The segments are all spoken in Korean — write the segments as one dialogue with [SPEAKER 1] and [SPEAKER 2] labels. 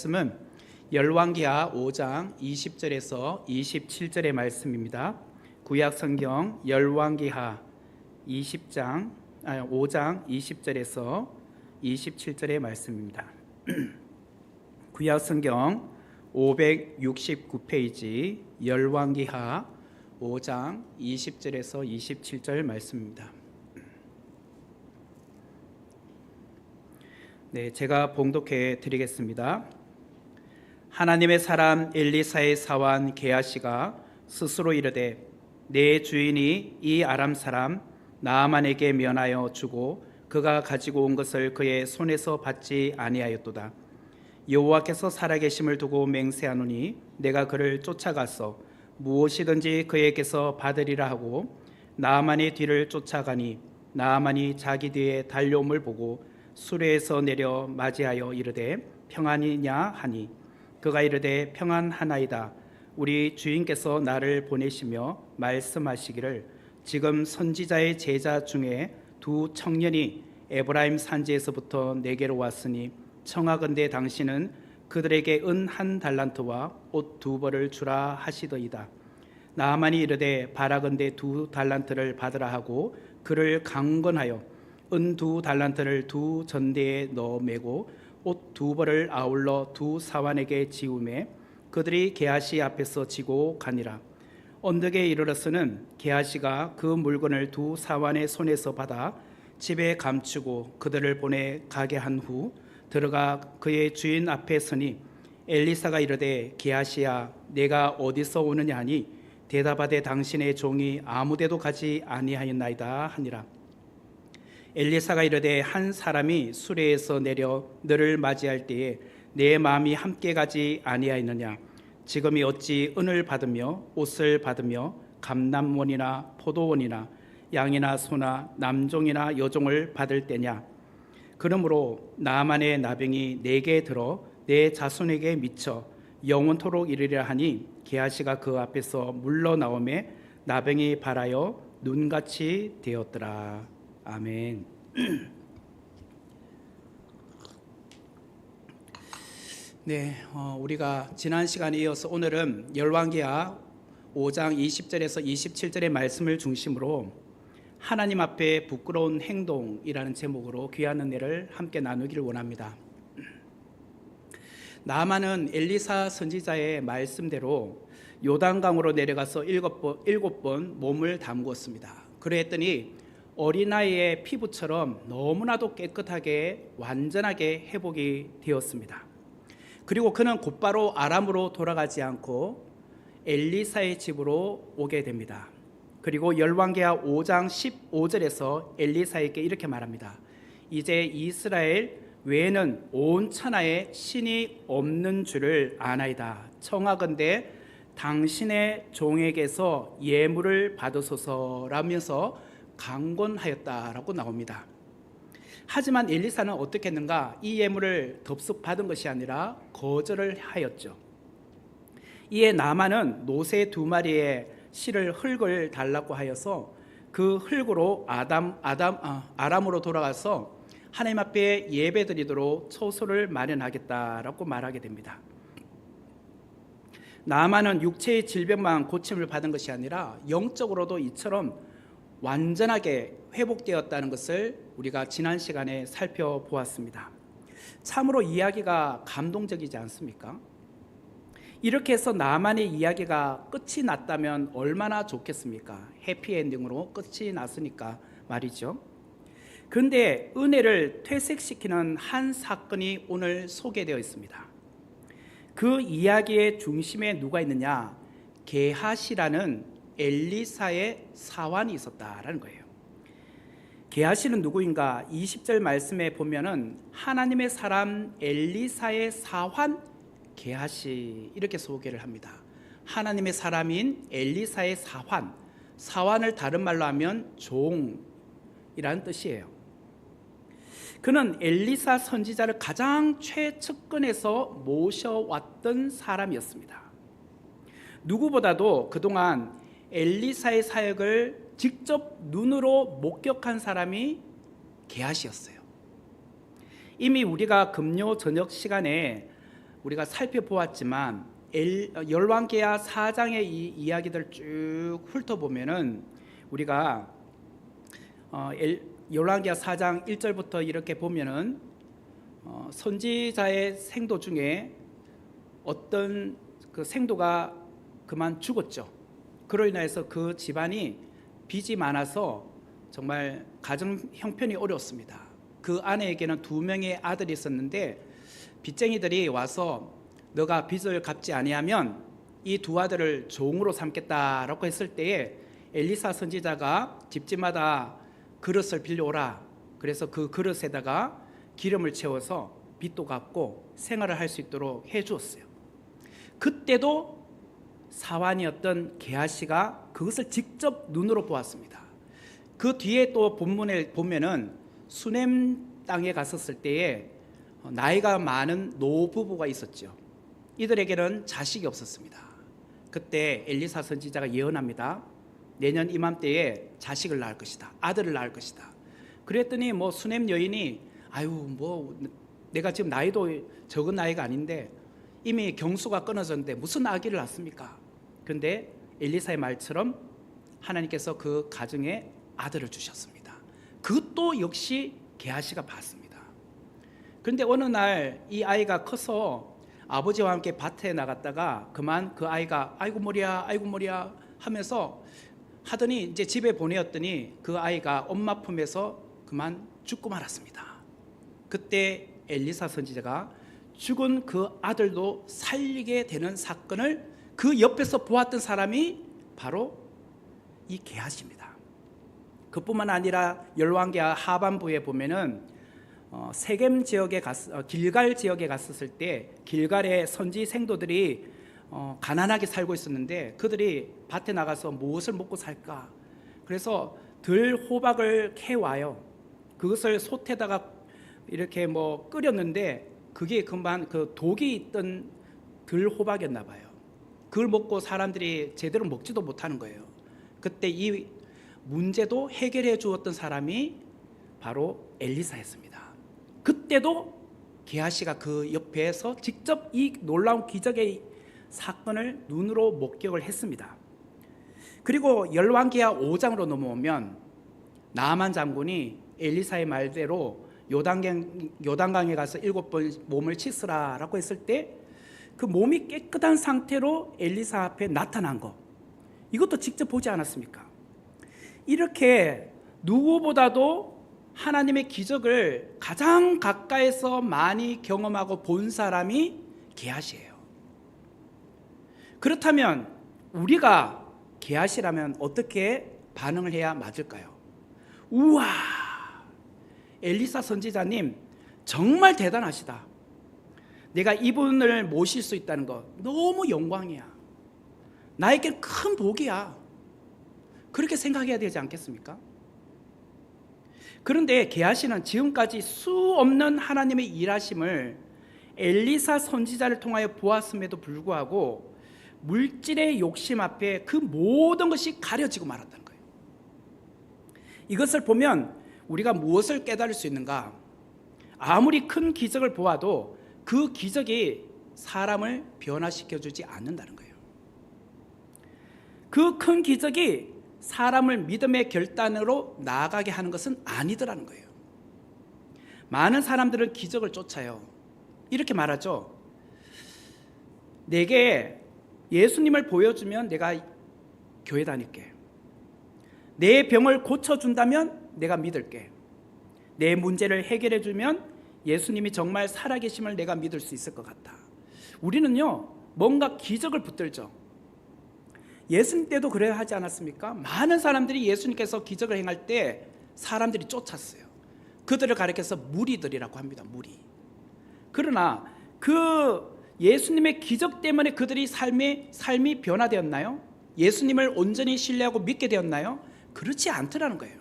[SPEAKER 1] 말씀은 열왕기하 5장 20절에서 27절의 말씀입니다. 구약 성경 열왕기하 5장 20절에서 27절의 말씀입니다. 구약 성경 569페이지 열왕기하 5장 20절에서 27절 말씀입니다. 네, 제가 봉독해 드리겠습니다. 하나님의 사람 엘리사의 사환 게하시가 스스로 이르되 내 주인이 이 아람 사람 나아만에게 면하여 주고 그가 가지고 온 것을 그의 손에서 받지 아니하였도다. 여호와께서 살아계심을 두고 맹세하노니 내가 그를 쫓아가서 무엇이든지 그에게서 받으리라 하고 나아만의 뒤를 쫓아가니 나아만이 자기 뒤에 달려옴을 보고 수레에서 내려 맞이하여 이르되 평안이냐 하니 그가 이르되 평안하나이다. 우리 주인께서 나를 보내시며 말씀하시기를 지금 선지자의 제자 중에 두 청년이 에브라임 산지에서부터 내게로 왔으니 청하건대 당신은 그들에게 은 1달란트와 옷 2벌을 주라 하시더이다. 나아만이 이르되 바라건대 2달란트를 받으라 하고 그를 강건하여 은 2달란트를 2전대에 넣어 매고 옷 2벌을 아울러 2사환에게 지우매 그들이 게하시 앞에서 지고 가니라. 언덕에 이르러서는 게하시가 그 물건을 2사환의 손에서 받아 집에 감추고 그들을 보내 가게 한 후 들어가 그의 주인 앞에 서니 엘리사가 이르되 게하시야 내가 어디서 오느냐 하니 대답하되 당신의 종이 아무데도 가지 아니하였나이다 하니라. 엘리사가 이르되 한 사람이 수레에서 내려 너를 맞이할 때에 내 마음이 함께 가지 아니하였느냐. 지금이 어찌 은을 받으며 옷을 받으며 감람원이나 포도원이나 양이나 소나 남종이나 여종을 받을 때냐. 그러므로 나아만의 나병이 내게 들어 내 자손에게 미쳐 영원토록 이르리라 하니 게하시가 그 앞에서 물러나오매 나병이 발하여 눈같이 되었더라. 아멘. 네, 우리가 지난 시간에 이어서 오늘은 열왕기하 5장 20절에서 27절의 말씀을 중심으로 하나님 앞에 부끄러운 행동이라는 제목으로 귀한 은혜를 함께 나누기를 원합니다. 나아만은 엘리사 선지자의 말씀대로 요단강으로 내려가서 7번 몸을 담궜습니다. 그랬더니 어린아이의 피부처럼 너무나도 깨끗하게 완전하게 회복이 되었습니다. 그리고 그는 곧바로 아람으로 돌아가지 않고 엘리사의 집으로 오게 됩니다. 그리고 열왕기하 5장 15절에서 엘리사에게 이렇게 말합니다. 이제 이스라엘 외에는 온 천하에 신이 없는 줄을 아나이다. 청하건대 당신의 종에게서 예물을 받으소서라면서 강권하였다라고 나옵니다. 하지만 엘리사는 어떻게 했는가? 이 예물을 덥석 받은 것이 아니라 거절을 하였죠. 이에 나아만은 노새 2마리의 실을 흙을 달라고 하여서 그 흙으로 아람으로 돌아가서 하나님 앞에 예배드리도록 처소를 마련하겠다라고 말하게 됩니다. 나아만은 육체의 질병만 고침을 받은 것이 아니라 영적으로도 이처럼 완전하게 회복되었다는 것을 우리가 지난 시간에 살펴보았습니다. 참으로 이야기가 감동적이지 않습니까? 이렇게 해서 나아만의 이야기가 끝이 났다면 얼마나 좋겠습니까? 해피엔딩으로 끝이 났으니까 말이죠. 그런데 은혜를 퇴색시키는 한 사건이 오늘 소개되어 있습니다. 그 이야기의 중심에 누가 있느냐? 게하시라는 엘리사의 사환이 있었다라는 거예요. 게하시는 누구인가? 20절 말씀에 보면은 하나님의 사람 엘리사의 사환 게하시 이렇게 소개를 합니다. 하나님의 사람인 엘리사의 사환, 사환을 다른 말로 하면 종이라는 뜻이에요. 그는 엘리사 선지자를 가장 최측근에서 모셔왔던 사람이었습니다. 누구보다도 그동안 엘리사의 사역을 직접 눈으로 목격한 사람이 게하시였어요. 이미 우리가 금요 저녁 시간에 우리가 살펴보았지만 열왕기하 4장의 이 이야기들 쭉 훑어보면은 우리가 열왕기하 4장 1절부터 이렇게 보면은 선지자의 생도 중에 어떤 그 생도가 그만 죽었죠. 그로 인해서 그 집안이 빚이 많아서 정말 가정 형편이 어려웠습니다. 그 아내에게는 2명의 아들이 있었는데 빚쟁이들이 와서 너가 빚을 갚지 아니하면 이 2 아들을 종으로 삼겠다라고 했을 때에 엘리사 선지자가 집집마다 그릇을 빌려오라. 그래서 그 그릇에다가 기름을 채워서 빚도 갚고 생활을 할 수 있도록 해 주었어요. 그때도 사환이었던 게하시가 그것을 직접 눈으로 보았습니다. 그 뒤에 또 본문에 보면은 수넴 땅에 갔었을 때에 나이가 많은 노부부가 있었죠. 이들에게는 자식이 없었습니다. 그때 엘리사 선지자가 예언합니다. 내년 이맘때에 자식을 낳을 것이다. 아들을 낳을 것이다. 그랬더니 수넴 여인이 내가 지금 나이도 적은 나이가 아닌데 이미 경수가 끊어졌는데 무슨 아기를 낳습니까? 그런데 엘리사의 말처럼 하나님께서 그 가정에 아들을 주셨습니다. 그것도 역시 게하시가 봤습니다. 그런데 어느 날 이 아이가 커서 아버지와 함께 밭에 나갔다가 그만 그 아이가 아이고 머리야 하면서 하더니 이제 집에 보내었더니 그 아이가 엄마 품에서 그만 죽고 말았습니다. 그때 엘리사 선지자가 죽은 그 아들도 살리게 되는 사건을 그 옆에서 보았던 사람이 바로 이 게하시입니다. 그뿐만 아니라 열왕기하 하반부에 보면은 세겜 지역에 길갈 지역에 갔었을 때 길갈의 선지 생도들이 가난하게 살고 있었는데 그들이 밭에 나가서 무엇을 먹고 살까? 그래서 들 호박을 캐와요. 그것을 솥에다가 이렇게 끓였는데 그게 금방 그 독이 있던 들 호박이었나 봐요. 그걸 먹고 사람들이 제대로 먹지도 못하는 거예요. 그때 이 문제도 해결해 주었던 사람이 바로 엘리사였습니다. 그때도 게하시가 그 옆에서 직접 이 놀라운 기적의 사건을 눈으로 목격을 했습니다. 그리고 열왕기하 5장으로 넘어오면 나아만 장군이 엘리사의 말대로 요단강에 가서 7번 몸을 씻으라라고 했을 때 그 몸이 깨끗한 상태로 엘리사 앞에 나타난 거, 이것도 직접 보지 않았습니까? 이렇게 누구보다도 하나님의 기적을 가장 가까이서 많이 경험하고 본 사람이 게하시예요. 그렇다면 우리가 게하시라면 어떻게 반응을 해야 맞을까요? 우와, 엘리사 선지자님 정말 대단하시다. 내가 이분을 모실 수 있다는 거 너무 영광이야. 나에겐 큰 복이야. 그렇게 생각해야 되지 않겠습니까? 그런데 게하시는 지금까지 수 없는 하나님의 일하심을 엘리사 선지자를 통하여 보았음에도 불구하고 물질의 욕심 앞에 그 모든 것이 가려지고 말았다는 거예요. 이것을 보면 우리가 무엇을 깨달을 수 있는가? 아무리 큰 기적을 보아도 그 기적이 사람을 변화시켜주지 않는다는 거예요. 그 큰 기적이 사람을 믿음의 결단으로 나아가게 하는 것은 아니더라는 거예요. 많은 사람들은 기적을 쫓아요. 이렇게 말하죠. 내게 예수님을 보여주면 내가 교회 다닐게. 내 병을 고쳐준다면 내가 믿을게. 내 문제를 해결해주면 예수님이 정말 살아계심을 내가 믿을 수 있을 것 같다. 우리는요, 뭔가 기적을 붙들죠. 예수님 때도 그래야 하지 않았습니까? 많은 사람들이 예수님께서 기적을 행할 때 사람들이 쫓았어요. 그들을 가리켜서 무리들이라고 합니다. 무리. 그러나 그 예수님의 기적 때문에 그들이 삶이 변화되었나요? 예수님을 온전히 신뢰하고 믿게 되었나요? 그렇지 않더라는 거예요.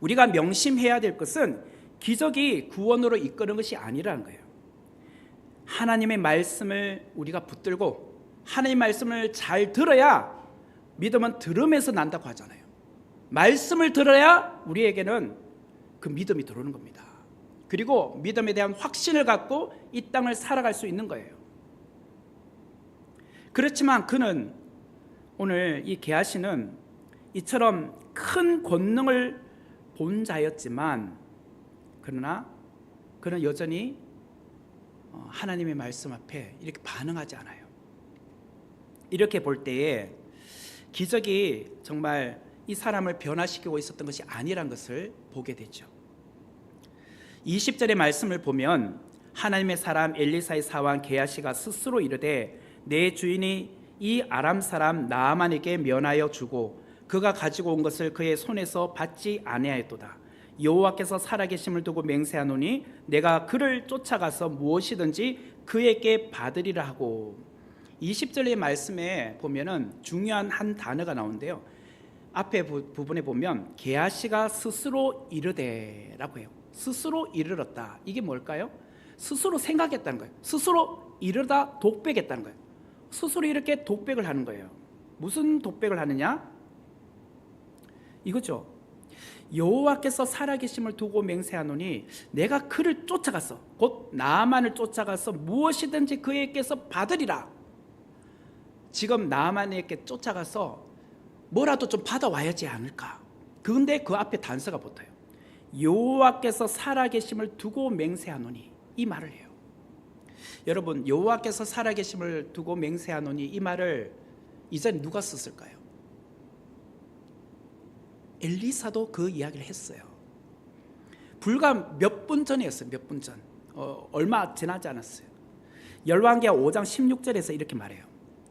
[SPEAKER 1] 우리가 명심해야 될 것은 기적이 구원으로 이끄는 것이 아니라는 거예요. 하나님의 말씀을 우리가 붙들고 하나님의 말씀을 잘 들어야, 믿음은 들음에서 난다고 하잖아요. 말씀을 들어야 우리에게는 그 믿음이 들어오는 겁니다. 그리고 믿음에 대한 확신을 갖고 이 땅을 살아갈 수 있는 거예요. 그렇지만 그는 오늘 이 게하시는 이처럼 큰 권능을 본 자였지만 그러나 그는 여전히 하나님의 말씀 앞에 이렇게 반응하지 않아요. 이렇게 볼 때에 기적이 정말 이 사람을 변화시키고 있었던 것이 아니란 것을 보게 되죠. 20절의 말씀을 보면 하나님의 사람 엘리사의 사환 게하시가 스스로 이르되 내 주인이 이 아람 사람 나아만에게 면하여 주고 그가 가지고 온 것을 그의 손에서 받지 아니하였도다. 여호와께서 살아계심을 두고 맹세하노니 내가 그를 쫓아가서 무엇이든지 그에게 받으리라 하고. 20절의 말씀에 보면은 중요한 한 단어가 나오는데요. 앞에 부분에 보면 게하시가 스스로 이르되라고 해요. 스스로 이르렀다. 이게 뭘까요? 스스로 생각했다는 거예요. 스스로 이르다 독백했다는 거예요. 스스로 이렇게 독백을 하는 거예요. 무슨 독백을 하느냐? 이거죠. 여호와께서 살아계심을 두고 맹세하노니 내가 그를 쫓아가서 곧 나아만을 쫓아가서 무엇이든지 그에게서 받으리라. 지금 나아만에게 쫓아가서 뭐라도 좀 받아와야지 않을까. 그런데 그 앞에 단서가 붙어요. 여호와께서 살아계심을 두고 맹세하노니, 이 말을 해요. 여러분, 여호와께서 살아계심을 두고 맹세하노니 이 말을 이전에 누가 썼을까요? 엘리사도 그 이야기를 했어요. 불과 몇 분 전이었어요. 몇 분 전. 얼마 지나지 않았어요. 열왕기하 5장 16절에서 이렇게 말해요.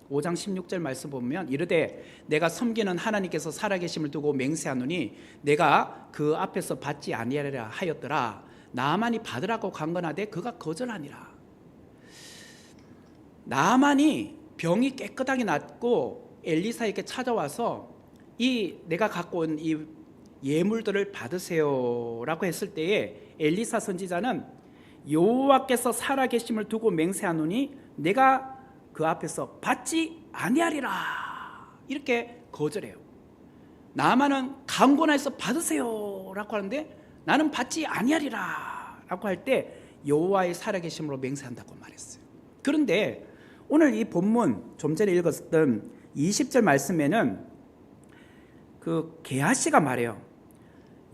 [SPEAKER 1] 5장 16절 말씀 보면 이르되 내가 섬기는 하나님께서 살아계심을 두고 맹세하노니 내가 그 앞에서 받지 아니하리라 하였더라. 나아만이 받으라고 강건하되 그가 거절하니라. 나아만이 병이 깨끗하게 낫고 엘리사에게 찾아와서 이 내가 갖고 온 이 예물들을 받으세요라고 했을 때에 엘리사 선지자는 여호와께서 살아계심을 두고 맹세하노니 내가 그 앞에서 받지 아니하리라 이렇게 거절해요. 나아만은 강권하여서 받으세요라고 하는데 나는 받지 아니하리라라고 할 때 여호와의 살아계심으로 맹세한다고 말했어요. 그런데 오늘 이 본문 좀 전에 읽었던 20절 말씀에는 그 게하시가 말해요.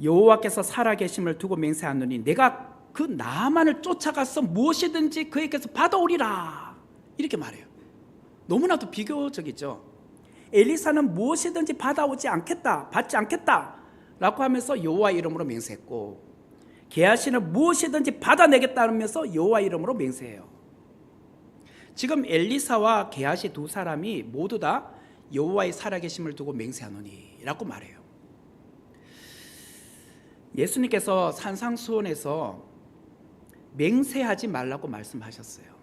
[SPEAKER 1] 여호와께서 살아계심을 두고 맹세하노니 내가 그 나아만을 쫓아가서 무엇이든지 그에게서 받아오리라 이렇게 말해요. 너무나도 비교적이죠. 엘리사는 무엇이든지 받아오지 않겠다, 받지 않겠다 라고 하면서 여호와 이름으로 맹세했고, 게하시는 무엇이든지 받아내겠다면서 여호와 이름으로 맹세해요. 지금 엘리사와 게하시 두 사람이 모두 다 여호와의 살아계심을 두고 맹세하노니 라고 말해요. 예수님께서 산상수훈에서 맹세하지 말라고 말씀하셨어요.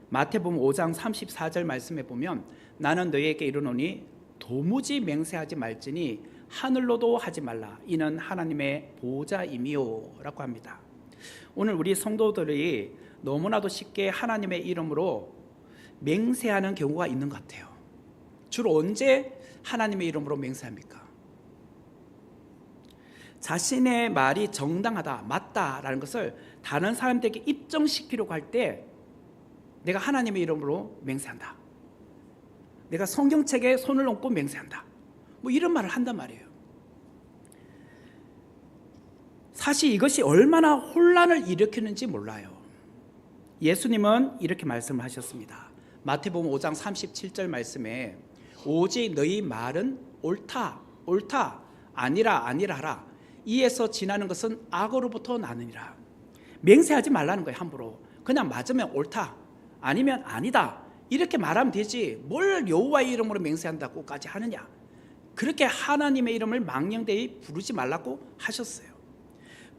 [SPEAKER 1] 마태복음 5장 34절 말씀에 보면 나는 너희에게 이르노니 도무지 맹세하지 말지니 하늘로도 하지 말라. 이는 하나님의 보좌임이요 라고 합니다. 오늘 우리 성도들이 너무나도 쉽게 하나님의 이름으로 맹세하는 경우가 있는 것 같아요. 주로 언제 하나님의 이름으로 맹세합니까? 자신의 말이 정당하다, 맞다라는 것을 다른 사람들에게 입증시키려고 할 때 내가 하나님의 이름으로 맹세한다. 내가 성경책에 손을 얹고 맹세한다. 뭐 이런 말을 한단 말이에요. 사실 이것이 얼마나 혼란을 일으키는지 몰라요. 예수님은 이렇게 말씀을 하셨습니다. 마태복음 5장 37절 말씀에 오직 너희 말은 옳다, 옳다, 아니라, 아니라 하라. 이에서 지나는 것은 악으로부터 나느니라. 맹세하지 말라는 거예요. 함부로 그냥 맞으면 옳다, 아니면 아니다 이렇게 말하면 되지 뭘 여호와의 이름으로 맹세한다고까지 하느냐. 그렇게 하나님의 이름을 망령되이 부르지 말라고 하셨어요.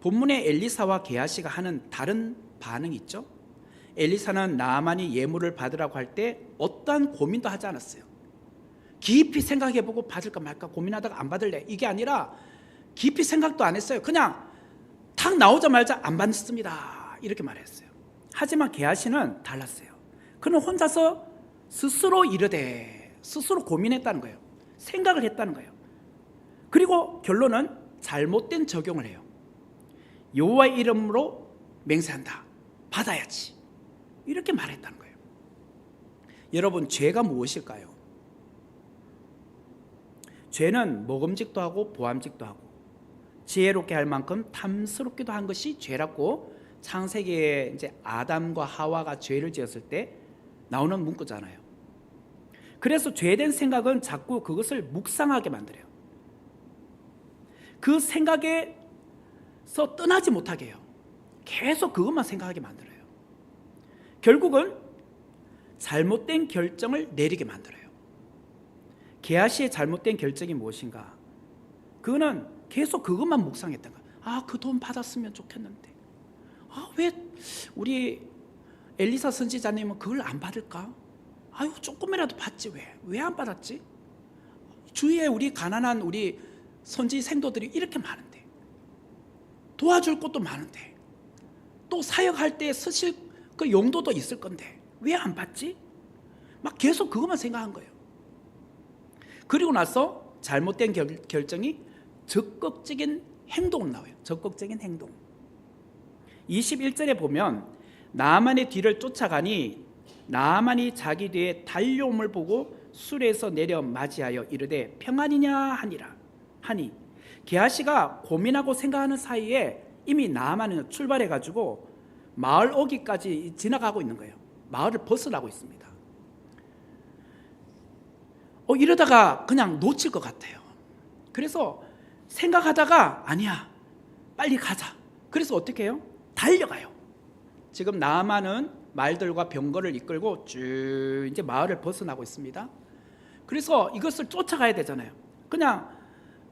[SPEAKER 1] 본문에 엘리사와 게하시가 하는 다른 반응이 있죠. 엘리사는 나아만이 예물을 받으라고 할 때 어떠한 고민도 하지 않았어요. 깊이 생각해보고 받을까 말까 고민하다가 안 받을래 이게 아니라 깊이 생각도 안 했어요. 그냥 탁 나오자마자 안 받습니다 이렇게 말했어요. 하지만 게하시는 달랐어요. 그는 혼자서 스스로 이르되 스스로 고민했다는 거예요. 생각을 했다는 거예요. 그리고 결론은 잘못된 적용을 해요. 여호와의 이름으로 맹세한다. 받아야지. 이렇게 말했다는 거예요. 여러분, 죄가 무엇일까요? 죄는 모금직도 하고 보암직도 하고 지혜롭게 할 만큼 탐스럽기도 한 것이 죄라고 창세기에 이제 아담과 하와가 죄를 지었을 때 나오는 문구잖아요. 그래서 죄된 생각은 자꾸 그것을 묵상하게 만들어요. 그 생각에서 떠나지 못하게 해요. 계속 그것만 생각하게 만들어요. 결국은 잘못된 결정을 내리게 만들어요. 게하시의 잘못된 결정이 무엇인가? 그거는 계속 그것만 묵상했던 거예요. 아, 그 돈 받았으면 좋겠는데, 아, 왜 우리 엘리사 선지자님은 그걸 안 받을까? 아유, 조금이라도 받지, 왜 안 받았지? 주위에 우리 가난한 우리 선지 생도들이 이렇게 많은데, 도와줄 것도 많은데, 또 사역할 때 쓰실 그 용도도 있을 건데 왜 안 받지? 막 계속 그것만 생각한 거예요. 그리고 나서 잘못된 결정이 적극적인 행동으로 나와요. 적극적인 행동. 21절에 보면 나아만의 뒤를 쫓아가니 나아만이 자기 뒤에 달려옴을 보고 수레에서 내려 맞이하여 이르되 평안이냐 하니 게하시가 고민하고 생각하는 사이에 이미 나아만은 출발해가지고 마을 오기까지 지나가고 있는 거예요. 마을을 벗어나고 있습니다. 이러다가 그냥 놓칠 것 같아요. 그래서 생각하다가 아니야, 빨리 가자. 그래서 어떻게 해요? 달려가요. 지금 나아만은 말들과 병거를 이끌고 쭉 이제 마을을 벗어나고 있습니다. 그래서 이것을 쫓아가야 되잖아요. 그냥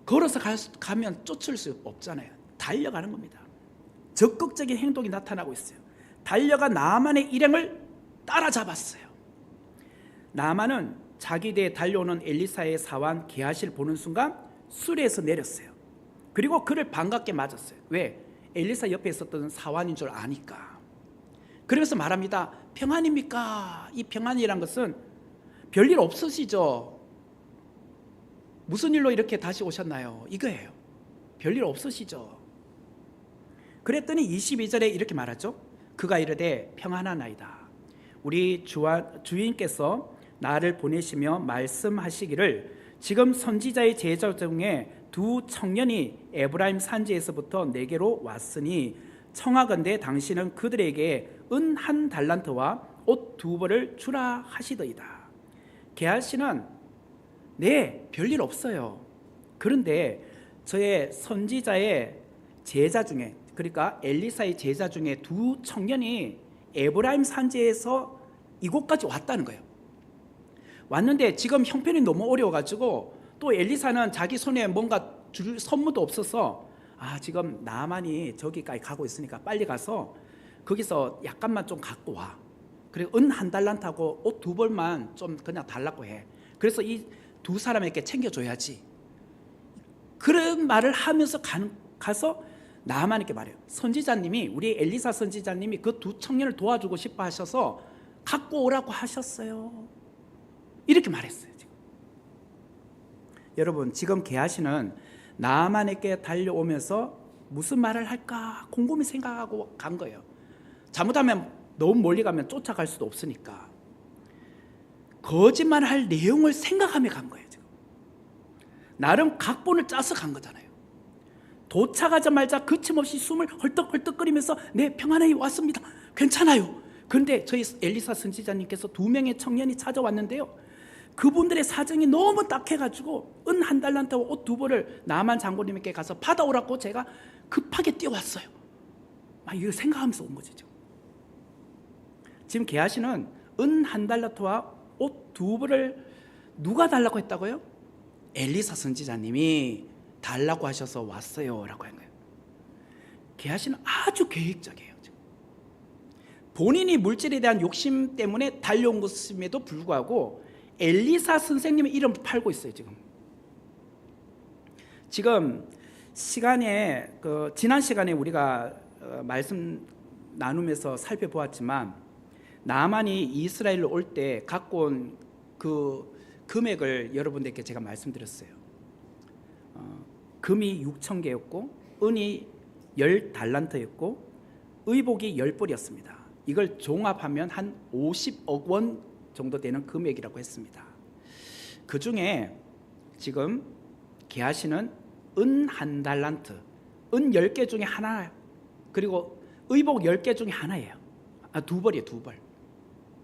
[SPEAKER 1] 걸어서 가면 쫓을 수 없잖아요. 달려가는 겁니다. 적극적인 행동이 나타나고 있어요. 달려가 나아만의 일행을 따라잡았어요. 나아만은 자기 뒤에 달려오는 엘리사의 사환 게하시를 보는 순간 수레에서 내렸어요. 그리고 그를 반갑게 맞았어요. 왜? 엘리사 옆에 있었던 사환인 줄 아니까. 그러면서 말합니다. 평안입니까? 이 평안이란 것은 별일 없으시죠? 무슨 일로 이렇게 다시 오셨나요? 이거예요. 별일 없으시죠? 그랬더니 22절에 이렇게 말하죠. 그가 이르되 평안하나이다. 우리 주인께서 나를 보내시며 말씀하시기를 지금 선지자의 제자 중에 두 청년이 에브라임 산지에서부터 내게로 왔으니 청하건대 당신은 그들에게 은 1달란트와 옷 2벌을 주라 하시더이다. 게하시는 네, 별일 없어요. 그런데 저의 선지자의 제자 중에, 그러니까 엘리사의 제자 중에 두 청년이 에브라임 산지에서 이곳까지 왔다는 거예요. 왔는데 지금 형편이 너무 어려워가지고 또 엘리사는 자기 손에 뭔가 줄 선물도 없어서 지금 나만이 저기까지 가고 있으니까 빨리 가서 거기서 약간만 좀 갖고 와. 그리고 은 1달란트하고 옷 2벌만 좀 그냥 달라고 해. 그래서 이 두 사람에게 챙겨줘야지. 그런 말을 하면서 가서 나아만에게 말해요. 선지자님이, 우리 엘리사 선지자님이 그 두 청년을 도와주고 싶어 하셔서 갖고 오라고 하셨어요. 이렇게 말했어요. 지금. 여러분, 지금 게하시는 나아만에게 달려오면서 무슨 말을 할까 곰곰이 생각하고 간 거예요. 잘못하면 너무 멀리 가면 쫓아갈 수도 없으니까 거짓말할 내용을 생각하며 간 거예요. 지금. 나름 각본을 짜서 간 거잖아요. 도착하자마자 거침없이 숨을 헐떡헐떡거리면서 네, 평안히 왔습니다. 괜찮아요. 그런데 저희 엘리사 선지자님께서 2명의 청년이 찾아왔는데요. 그분들의 사정이 너무 딱해가지고 은 1달란트와 옷 2벌을 나만 장군님께 가서 받아오라고 제가 급하게 뛰어왔어요. 이거 생각하면서 온 거죠. 지금 게하시는 은 1달란트와 옷 2벌을 누가 달라고 했다고요? 엘리사 선지자님이 달라고 하셔서 왔어요 라고 한 거예요. 게하시는 아주 계획적이에요. 본인이 물질에 대한 욕심 때문에 달려온 것임에도 불구하고 엘리사 선생님의 이름을 팔고 있어요. 지금 시간에 지난 시간에 우리가 말씀 나누면서 살펴보았지만 나아만이 이스라엘로 올 때 갖고 온 그 금액을 여러분들께 제가 말씀드렸어요. 금이 6,000개였고 은이 10달란트였고 의복이 10벌이었습니다. 이걸 종합하면 한 50억 원 정도 되는 금액이라고 했습니다. 그 중에 지금 게하시는 은 한 달란트, 은 10개 중에 하나, 그리고 의복 10개 중에 하나예요. 두 벌이에요, 두 벌.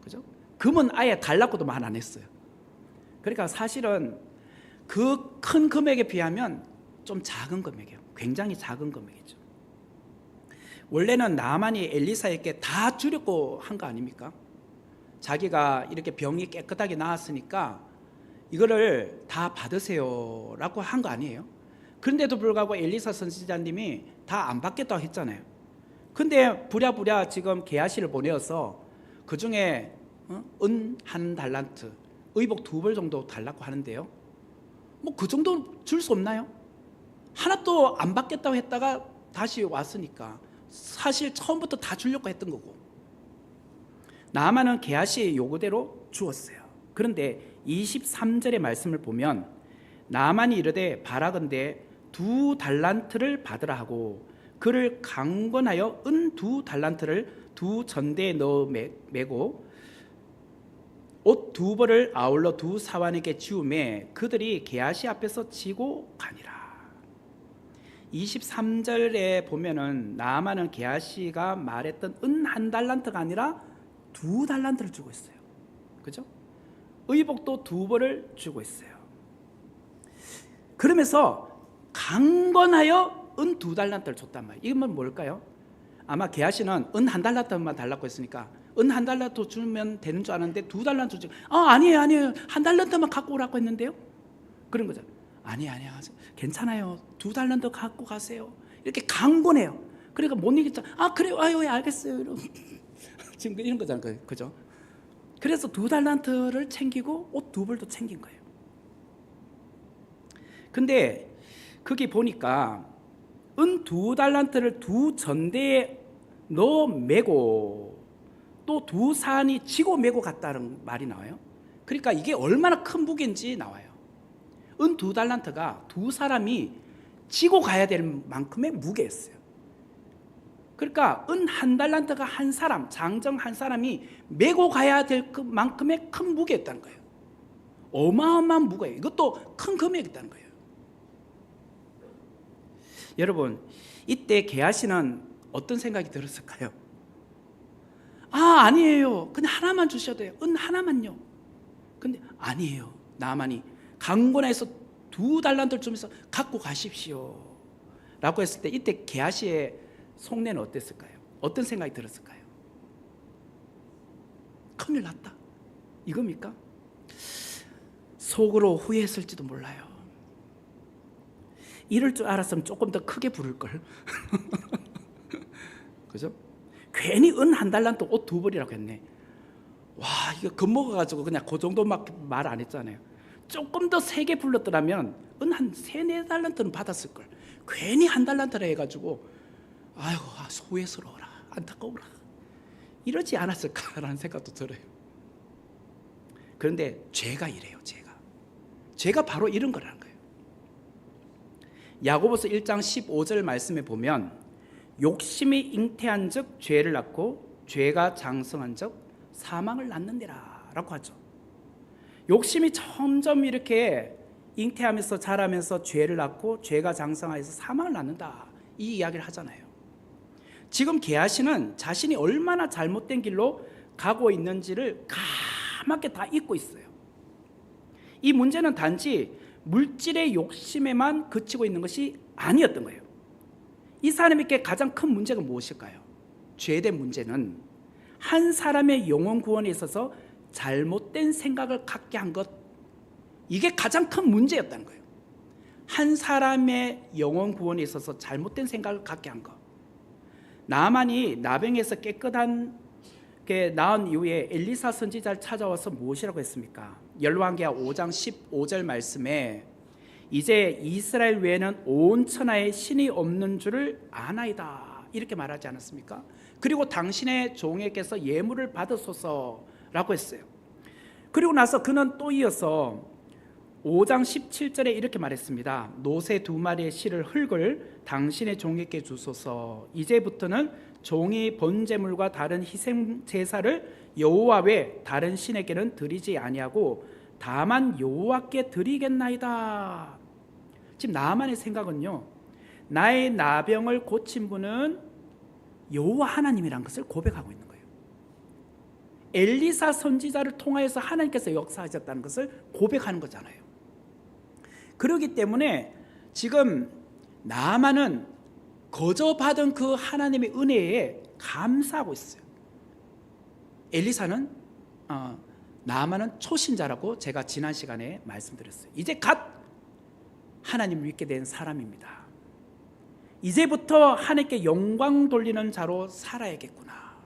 [SPEAKER 1] 그죠? 금은 아예 달라고도 말 안 했어요. 그러니까 사실은 그 큰 금액에 비하면 좀 작은 금액이에요. 굉장히 작은 금액이죠. 원래는 나만이 엘리사에게 다 주려고 한 거 아닙니까? 자기가 이렇게 병이 깨끗하게 나았으니까 이거를 다 받으세요 라고 한 거 아니에요? 그런데도 불구하고 엘리사 선지자님이 다 안 받겠다고 했잖아요. 근데 부랴부랴 지금 게하시를 보내어서 그 중에 은 한 달란트, 의복 2벌 정도 달라고 하는데요. 뭐 그 정도 줄 수 없나요? 하나도 안 받겠다고 했다가 다시 왔으니까 사실 처음부터 다 주려고 했던 거고. 나아만은 게하시의 요구대로 주었어요. 그런데 23절의 말씀을 보면 나아만이 이르되 바라건대 2달란트를 받으라 하고 그를 강권하여 은 2달란트를 2전대에 넣어 매고 옷 2벌을 아울러 2사환에게 지우매 그들이 게하시 앞에서 지고 가니라. 23절에 보면은 나아만은 게하시가 말했던 은 한 달란트가 아니라 2달란트를 주고 있어요. 그죠? 의복도 2벌을 주고 있어요. 그러면서 강권하여 은 2달란트를 줬단 말이에요. 이건 뭘까요? 아마 게하시는 은 한 달란트만 달라고 했으니까 은 한 달란트 주면 되는 줄 아는데 2달란트 주고 아니에요 한 달란트만 갖고 오라고 했는데요. 그런 거죠. 아니에요 괜찮아요 2달란트 갖고 가세요. 이렇게 강권해요. 그러니까 못 이기잖아. 그래요 알겠어요 이러고. 지금 이런 거잖아요. 그죠? 그래서 2달란트를 챙기고 옷 2벌도 챙긴 거예요. 근데 거기 보니까 은 2달란트를 2전대에 넣어 매고 또 2사안이 지고 매고 갔다는 말이 나와요. 그러니까 이게 얼마나 큰 무게인지 나와요. 은 2달란트가 2사람이 지고 가야 될 만큼의 무게였어요. 그러니까 은 한 달란트가 한 사람, 장정 한 사람이 메고 가야 될 만큼의 큰 무게였다는 거예요. 어마어마한 무게예요. 이것도 큰 금액이었다는 거예요. 여러분, 이때 게하시는 어떤 생각이 들었을까요? 아니에요. 그냥 하나만 주셔도 돼요. 은 하나만요. 근데 아니에요. 나만이 강권해서 2달란트를 주면서 갖고 가십시오 라고 했을 때 이때 게하시의 속내는 어땠을까요? 어떤 생각이 들었을까요? 큰일 났다 이겁니까? 속으로 후회했을지도 몰라요. 이럴 줄 알았으면 조금 더 크게 부를걸. 그죠? 괜히 은 한 달란트 옷 2벌이라고 했네. 와, 이거 겁먹어가지고 그냥 그 정도밖에 말 안 했잖아요. 조금 더 세게 불렀더라면 은 한 3-4달란트는 받았을걸. 괜히 한 달란트라 해가지고 아이고 후회스러워라 안타까워라 이러지 않았을까라는 생각도 들어요. 그런데 죄가 이래요. 죄가 바로 이런 거라는 거예요. 야고보서 1장 15절 말씀에 보면 욕심이 잉태한 즉 죄를 낳고 죄가 장성한 즉 사망을 낳는데라 라고 하죠. 욕심이 점점 이렇게 잉태하면서 자라면서 죄를 낳고 죄가 장성하여서 사망을 낳는다 이 이야기를 하잖아요. 지금 게하시는 자신이 얼마나 잘못된 길로 가고 있는지를 까맣게 다 잊고 있어요. 이 문제는 단지 물질의 욕심에만 그치고 있는 것이 아니었던 거예요. 이 사람에게 가장 큰 문제가 무엇일까요? 죄된 문제는 한 사람의 영혼 구원에 있어서 잘못된 생각을 갖게 한 것, 이게 가장 큰 문제였다는 거예요. 한 사람의 영혼 구원에 있어서 잘못된 생각을 갖게 한 것. 나만이 나병에서 깨끗한 게 나은 이후에 엘리사 선지자를 찾아와서 무엇이라고 했습니까? 열왕기하 5장 15절 말씀에 이제 이스라엘 외에는 온 천하에 신이 없는 줄을 아나이다 이렇게 말하지 않았습니까? 그리고 당신의 종에게서 예물을 받으소서라고 했어요. 그리고 나서 그는 또 이어서 5장 17절에 이렇게 말했습니다. 노새 2마리의 실을 흙을 당신의 종에게 주소서. 이제부터는 종이 번제물과 다른 희생 제사를 여호와 외 다른 신에게는 드리지 아니하고 다만 여호와께 드리겠나이다. 지금 나만의 생각은요, 나의 나병을 고친 분은 여호와 하나님이라는 것을 고백하고 있는 거예요. 엘리사 선지자를 통하여서 하나님께서 역사하셨다는 것을 고백하는 거잖아요. 그렇기 때문에 지금 나만은 거저 받은 그 하나님의 은혜에 감사하고 있어요. 엘리사는 나만은 초신자라고 제가 지난 시간에 말씀드렸어요. 이제 갓 하나님을 믿게 된 사람입니다. 이제부터 하나님께 영광 돌리는 자로 살아야겠구나.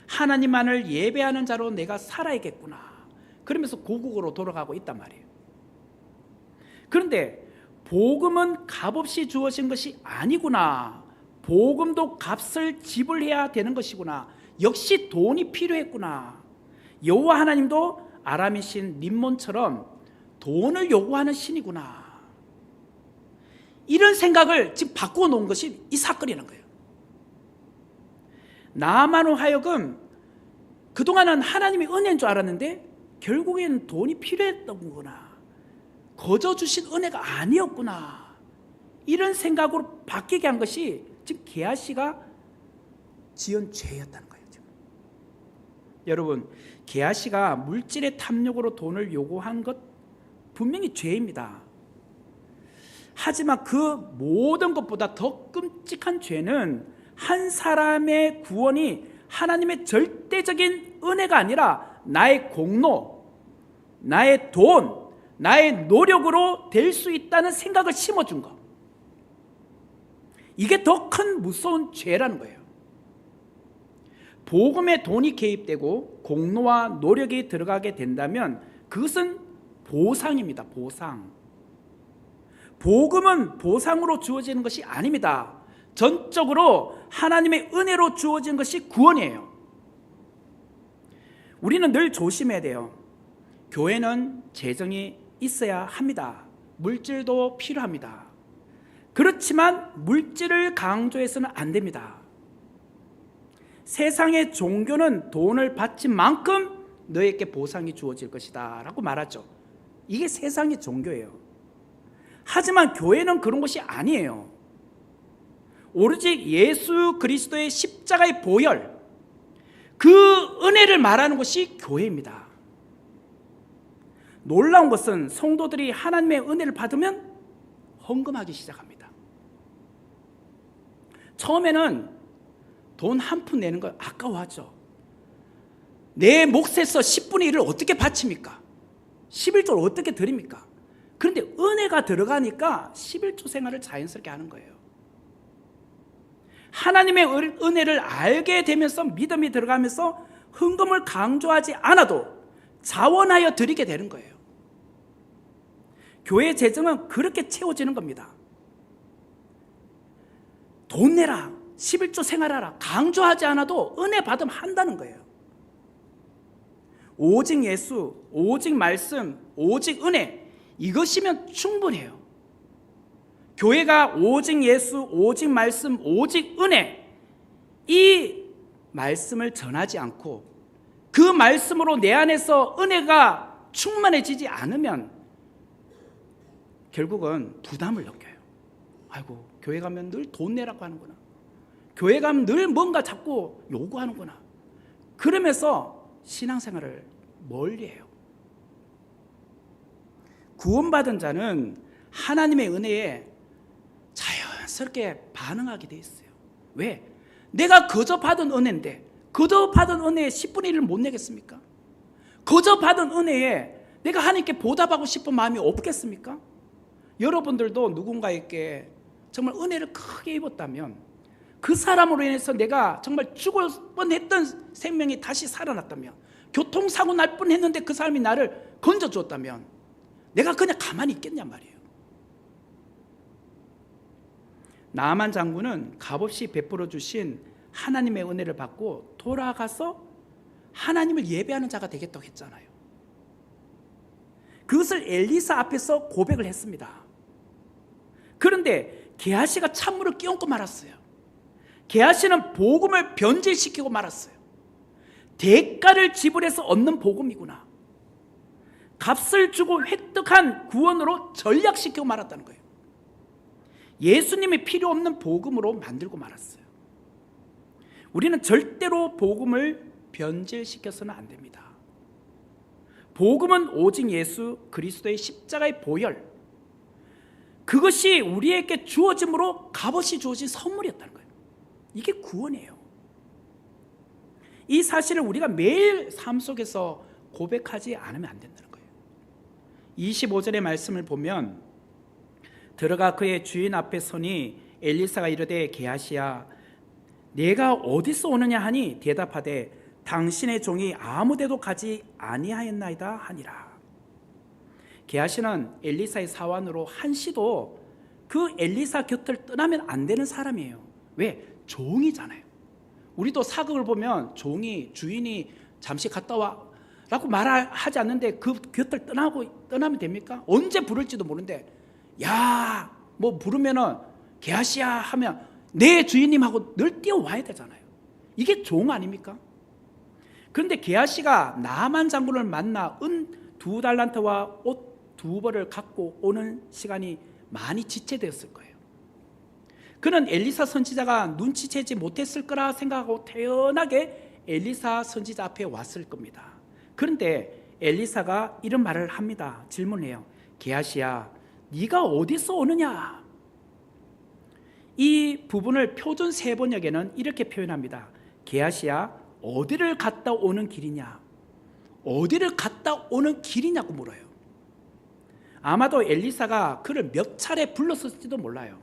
[SPEAKER 1] 하나님만을 예배하는 자로 내가 살아야겠구나. 그러면서 고국으로 돌아가고 있단 말이에요. 그런데 복음은 값없이 주어진 것이 아니구나. 복음도 값을 지불해야 되는 것이구나. 역시 돈이 필요했구나. 여호와 하나님도 아람의 신 림몬처럼 돈을 요구하는 신이구나. 이런 생각을 지금 바꾸어 놓은 것이 이 사건이라는 거예요. 나만으로 하여금 그동안은 하나님의 은혜인 줄 알았는데 결국에는 돈이 필요했던 거구나. 거저 주신 은혜가 아니었구나. 이런 생각으로 바뀌게 한 것이 지금 게하시가 지은 죄였다는 거예요. 지금. 여러분, 게하시가 물질의 탐욕으로 돈을 요구한 것 분명히 죄입니다. 하지만 그 모든 것보다 더 끔찍한 죄는 한 사람의 구원이 하나님의 절대적인 은혜가 아니라 나의 공로, 나의 돈, 나의 노력으로 될 수 있다는 생각을 심어준 것. 이게 더 큰 무서운 죄라는 거예요. 복음에 돈이 개입되고 공로와 노력이 들어가게 된다면 그것은 보상입니다. 보상. 복음은 보상으로 주어지는 것이 아닙니다. 전적으로 하나님의 은혜로 주어진 것이 구원이에요. 우리는 늘 조심해야 돼요. 교회는 재정이 있어야 합니다. 물질도 필요합니다. 그렇지만 물질을 강조해서는 안 됩니다. 세상의 종교는 돈을 바친 만큼 너에게 보상이 주어질 것이다 라고 말하죠. 이게 세상의 종교예요. 하지만 교회는 그런 것이 아니에요. 오로지 예수 그리스도의 십자가의 보혈, 그 은혜를 말하는 것이 교회입니다. 놀라운 것은 성도들이 하나님의 은혜를 받으면 헌금하기 시작합니다. 처음에는 돈 한 푼 내는 걸 아까워하죠. 내 몫에서 10분의 1을 어떻게 바칩니까? 11조를 어떻게 드립니까? 그런데 은혜가 들어가니까 11조 생활을 자연스럽게 하는 거예요. 하나님의 은혜를 알게 되면서 믿음이 들어가면서 헌금을 강조하지 않아도 자원하여 드리게 되는 거예요. 교회 재정은 그렇게 채워지는 겁니다. 돈 내라, 11조 생활하라 강조하지 않아도 은혜 받으면 한다는 거예요. 오직 예수, 오직 말씀, 오직 은혜, 이것이면 충분해요. 교회가 오직 예수, 오직 말씀, 오직 은혜, 이 말씀을 전하지 않고 그 말씀으로 내 안에서 은혜가 충만해지지 않으면 결국은 부담을 느껴요. 아이고, 교회 가면 늘 돈 내라고 하는구나. 교회 가면 늘 뭔가 자꾸 요구하는구나. 그러면서 신앙생활을 멀리해요. 구원받은 자는 하나님의 은혜에 자연스럽게 반응하게 돼 있어요. 왜? 내가 거저 받은 은혜인데 거저 받은 은혜에 10분의 1을 못 내겠습니까? 거저 받은 은혜에 내가 하나님께 보답하고 싶은 마음이 없겠습니까? 여러분들도 누군가에게 정말 은혜를 크게 입었다면 그 사람으로 인해서 내가 정말 죽을 뻔했던 생명이 다시 살아났다면, 교통사고 날 뻔했는데 그 사람이 나를 건져주었다면 내가 그냥 가만히 있겠냔 말이에요. 나만 장군은 값없이 베풀어 주신 하나님의 은혜를 받고 돌아가서 하나님을 예배하는 자가 되겠다고 했잖아요. 그것을 엘리사 앞에서 고백을 했습니다. 그런데 게하시가 찬물을 끼얹고 말았어요. 게하시는 복음을 변질시키고 말았어요. 대가를 지불해서 얻는 복음이구나. 값을 주고 획득한 구원으로 전략시키고 말았다는 거예요. 예수님이 필요 없는 복음으로 만들고 말았어요. 우리는 절대로 복음을 변질시켜서는 안 됩니다. 복음은 오직 예수 그리스도의 십자가의 보혈, 그것이 우리에게 주어짐으로 값없이 주어진 선물이었다는 거예요. 이게 구원이에요. 이 사실을 우리가 매일 삶 속에서 고백하지 않으면 안 된다는 거예요. 25절의 말씀을 보면 들어가 그의 주인 앞에 서니 엘리사가 이르되 게하시야 내가 어디서 오느냐 하니 대답하되 당신의 종이 아무데도 가지 아니하였나이다 하니라. 게하시는 엘리사의 사환으로 한시도 그 엘리사 곁을 떠나면 안 되는 사람이에요. 왜? 종이잖아요. 우리도 사극을 보면 종이 주인이 잠시 갔다 와 라고 말하지 않는데 그 곁을 떠나면 됩니까? 언제 부를지도 모르는데 야 뭐 부르면은 게하시야 하면 내 주인님하고 늘 뛰어와야 되잖아요. 이게 종 아닙니까? 그런데 게하시가 나만 장군을 만나 은 2달란트와 옷 2벌을 갖고 오는 시간이 많이 지체되었을 거예요. 그는 엘리사 선지자가 눈치채지 못했을 거라 생각하고 태연하게 엘리사 선지자 앞에 왔을 겁니다. 그런데 엘리사가 이런 말을 합니다. 질문해요. 게하시야 네가 어디서 오느냐? 이 부분을 표준 세번역에는 이렇게 표현합니다. 게하시야 어디를 갔다 오는 길이냐? 어디를 갔다 오는 길이냐고 물어요. 아마도 엘리사가 그를 몇 차례 불렀을지도 몰라요.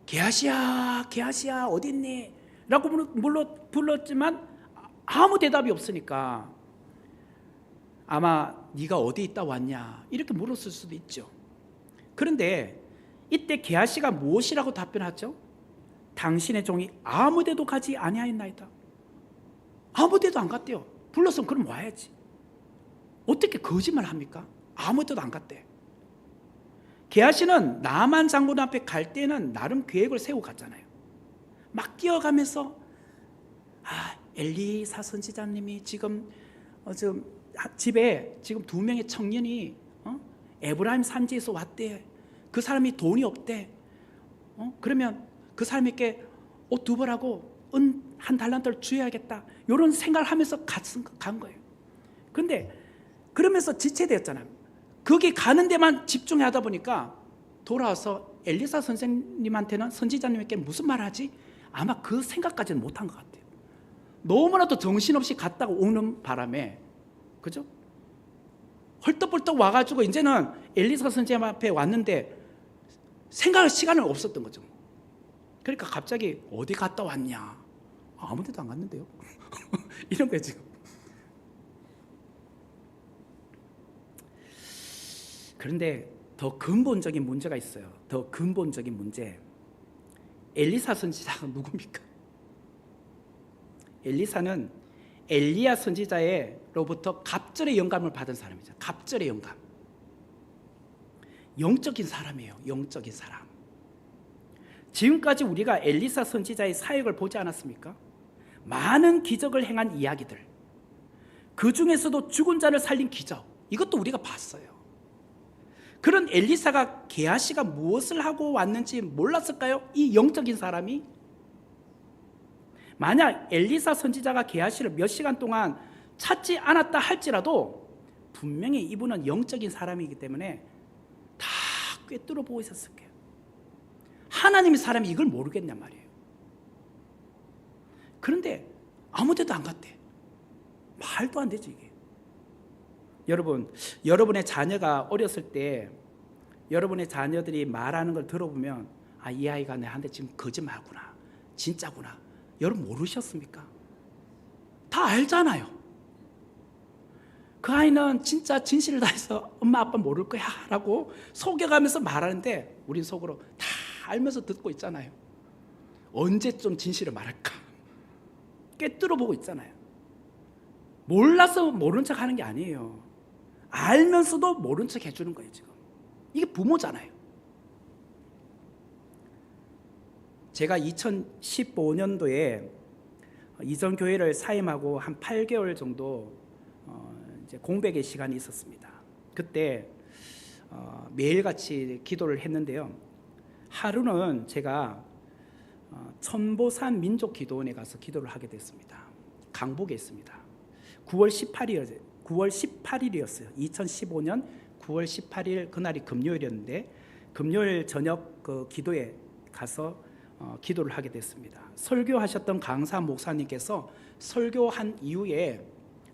[SPEAKER 1] 게하시야 게하시야 어디 있니? 라고 불렀지만 아무 대답이 없으니까 아마 네가 어디 있다 왔냐 이렇게 물었을 수도 있죠. 그런데 이때 게하시가 무엇이라고 답변하죠? 당신의 종이 아무데도 가지 아니하였나이다. 아무데도 안 갔대요. 불렀으면 그럼 와야지. 어떻게 거짓말 합니까? 아무데도 안 갔대. 게하시는 나만 장군 앞에 갈 때는 나름 계획을 세우고 갔잖아요. 막 뛰어가면서 엘리사 선지자님이 지금 집에 지금 2명의 청년이 에브라임 산지에서 왔대. 그 사람이 돈이 없대. 그러면 그 사람에게 옷 2벌하고 은 1달란트를 줘야겠다. 이런 생각을 하면서 간 거예요. 그런데 그러면서 지체되었잖아요. 거기 가는 데만 집중하다 보니까 돌아와서 엘리사 선생님한테는 선지자님에게 무슨 말 하지? 아마 그 생각까지는 못한 것 같아요. 너무나도 정신없이 갔다가 오는 바람에, 그죠? 헐떡벌떡 와가지고 이제는 엘리사 선생님 앞에 왔는데 생각할 시간은 없었던 거죠. 그러니까 갑자기 어디 갔다 왔냐? 아무 데도 안 갔는데요. 이런 거예요 지금. 그런데 더 근본적인 문제가 있어요. 더 근본적인 문제. 엘리사 선지자가 누굽니까? 엘리사는 엘리야 선지자로부터 갑절의 영감을 받은 사람이죠. 갑절의 영감. 영적인 사람이에요. 영적인 사람. 지금까지 우리가 엘리사 선지자의 사역을 보지 않았습니까? 많은 기적을 행한 이야기들, 그 중에서도 죽은 자를 살린 기적, 이것도 우리가 봤어요. 그런 엘리사가 게하시가 무엇을 하고 왔는지 몰랐을까요? 이 영적인 사람이? 만약 엘리사 선지자가 게하시를 몇 시간 동안 찾지 않았다 할지라도 분명히 이분은 영적인 사람이기 때문에 다 꿰뚫어 보고 있었을 거예요. 하나님의 사람이 이걸 모르겠냔 말이에요. 그런데 아무 데도 안 갔대. 말도 안 되지 이게. 여러분, 여러분의 자녀가 어렸을 때 여러분의 자녀들이 말하는 걸 들어보면 이 아이가 내한테 지금 거짓말하구나, 진짜구나. 여러분 모르셨습니까? 다 알잖아요. 그 아이는 진짜 진실을 다해서 엄마 아빠 모를 거야 라고 속여가면서 말하는데 우린 속으로 다 알면서 듣고 있잖아요. 언제쯤 진실을 말할까 꿰뚫어 보고 있잖아요. 몰라서 모른 척 하는 게 아니에요. 알면서도 모른 척 해주는 거예요. 지금 이게 부모잖아요. 제가 2015년도에 이전 교회를 사임하고 한 8개월 정도 이제 공백의 시간이 있었습니다. 그때 매일같이 기도를 했는데요. 하루는 제가 천보산 민족기도원에 가서 기도를 하게 됐습니다. 강북에 있습니다. 9월 18일이었어요. 2015년 9월 18일 그날이 금요일이었는데 금요일 저녁 그 기도에 가서 기도를 하게 됐습니다. 설교하셨던 강사 목사님께서 설교한 이후에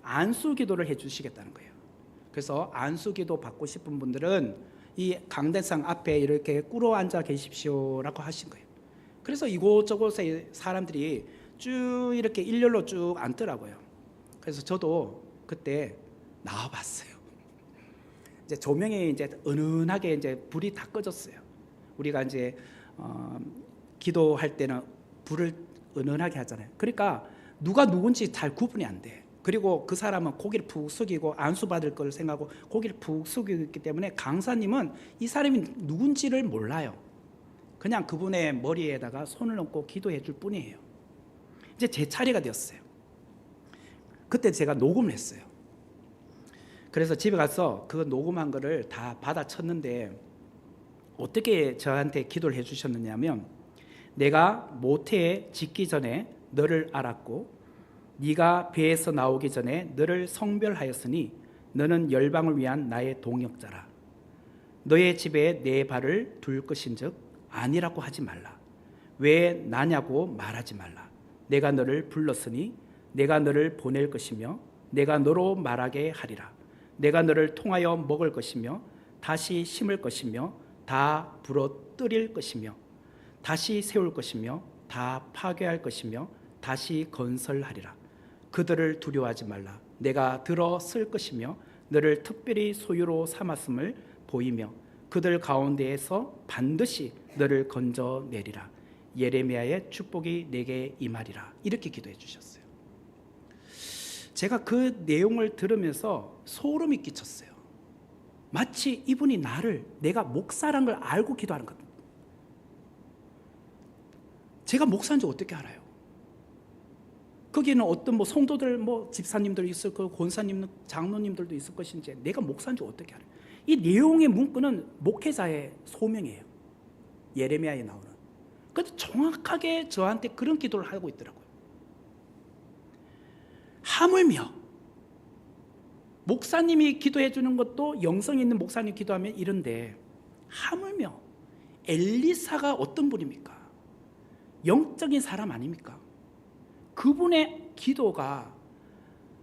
[SPEAKER 1] 안수기도를 해주시겠다는 거예요. 그래서 안수기도 받고 싶은 분들은 이 강대상 앞에 이렇게 꿇어 앉아 계십시오라고 하신 거예요. 그래서 이곳저곳에 사람들이 쭉 이렇게 일렬로 쭉 앉더라고요. 그래서 저도 그때 나와봤어요. 이제 조명이 이제 은은하게 이제 불이 다 꺼졌어요. 우리가 이제 기도할 때는 불을 은은하게 하잖아요. 그러니까 누가 누군지 잘 구분이 안 돼. 그리고 그 사람은 고개를 푹 숙이고 안수받을 걸 생각하고 고개를 푹 숙이고 있기 때문에 강사님은 이 사람이 누군지를 몰라요. 그냥 그분의 머리에다가 손을 얹고 기도해 줄 뿐이에요. 이제 제 차례가 되었어요. 그때 제가 녹음을 했어요. 그래서 집에 가서 그 녹음한 거를 다 받아쳤는데 어떻게 저한테 기도를 해주셨느냐면, 내가 모태에 짓기 전에 너를 알았고 네가 배에서 나오기 전에 너를 성별하였으니 너는 열방을 위한 나의 동역자라. 너의 집에 내 발을 둘 것인즉 아니라고 하지 말라. 왜 나냐고 말하지 말라. 내가 너를 불렀으니 내가 너를 보낼 것이며 내가 너로 말하게 하리라. 내가 너를 통하여 먹을 것이며 다시 심을 것이며 다 부러뜨릴 것이며 다시 세울 것이며 다 파괴할 것이며 다시 건설하리라. 그들을 두려워하지 말라. 내가 들어 쓸 것이며 너를 특별히 소유로 삼았음을 보이며 그들 가운데에서 반드시 너를 건져내리라. 예레미야의 축복이 내게 임하리라. 이렇게 기도해 주셨어요. 제가 그 내용을 들으면서 소름이 끼쳤어요. 마치 이분이 나를, 내가 목사란 걸 알고 기도하는 것. 제가 목사인지 어떻게 알아요? 거기는 어떤 성도들, 집사님들 있을 거고 권사님, 장로님들도 있을 것인지 내가 목사인지 어떻게 알아요? 이 내용의 문구는 목회자의 소명이에요. 예레미야에 나오는. 그런데 정확하게 저한테 그런 기도를 하고 있더라고요. 하물며 목사님이 기도해 주는 것도 영성 있는 목사님 기도하면 이런데, 하물며 엘리사가 어떤 분입니까? 영적인 사람 아닙니까? 그분의 기도가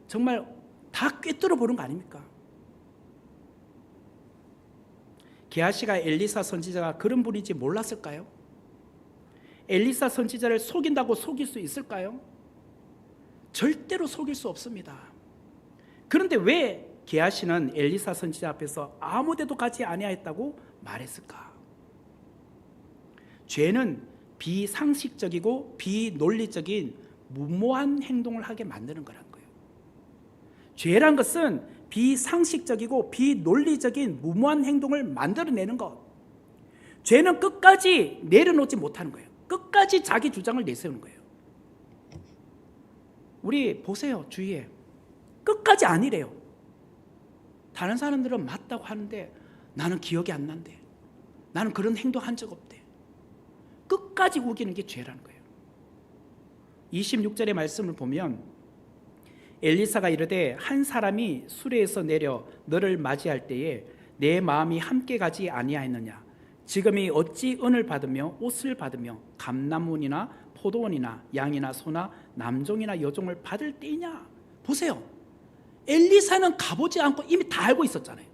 [SPEAKER 1] 정말 다 꿰뚫어 보는 거 아닙니까? 게하시가 엘리사 선지자가 그런 분인지 몰랐을까요? 엘리사 선지자를 속인다고 속일 수 있을까요? 절대로 속일 수 없습니다. 그런데 왜 게하시는 엘리사 선지자 앞에서 아무 데도 가지 아니하였다고 말했을까? 죄는 비상식적이고 비논리적인 무모한 행동을 하게 만드는 거란 거예요. 죄란 것은 비상식적이고 비논리적인 무모한 행동을 만들어내는 것. 죄는 끝까지 내려놓지 못하는 거예요. 끝까지 자기 주장을 내세우는 거예요. 우리 보세요, 주위에 끝까지 아니래요. 다른 사람들은 맞다고 하는데 나는 기억이 안 난대. 나는 그런 행동한 적 없대. 끝까지 우기는 게 죄라는 거예요. 26절의 말씀을 보면 엘리사가 이르되 한 사람이 수레에서 내려 너를 맞이할 때에 내 마음이 함께 가지 아니하였느냐. 지금이 어찌 은을 받으며 옷을 받으며 감람원이나 포도원이나 양이나 소나 남종이나 여종을 받을 때이냐. 보세요, 엘리사는 가보지 않고 이미 다 알고 있었잖아요.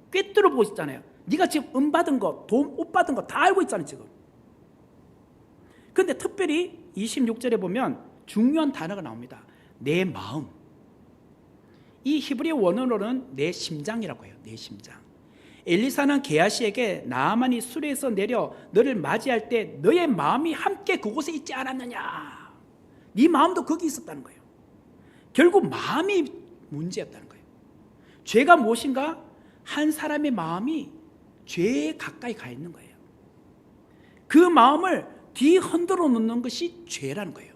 [SPEAKER 1] 꿰뚫어 보고 있잖아요. 네가 지금 은 받은 거, 돈, 옷 받은 거 다 알고 있잖아요 지금. 그런데 특별히 26절에 보면 중요한 단어가 나옵니다. 내 마음. 이 히브리 원어로는 내 심장이라고 해요. 내 심장. 엘리사는 게하시에게 나아만이 수레에서 내려 너를 맞이할 때 너의 마음이 함께 그곳에 있지 않았느냐. 네 마음도 거기 있었다는 거예요. 결국 마음이 문제였다는 거예요. 죄가 무엇인가? 한 사람의 마음이 죄에 가까이 가 있는 거예요. 그 마음을 뒤 흔들어 놓는 것이 죄라는 거예요.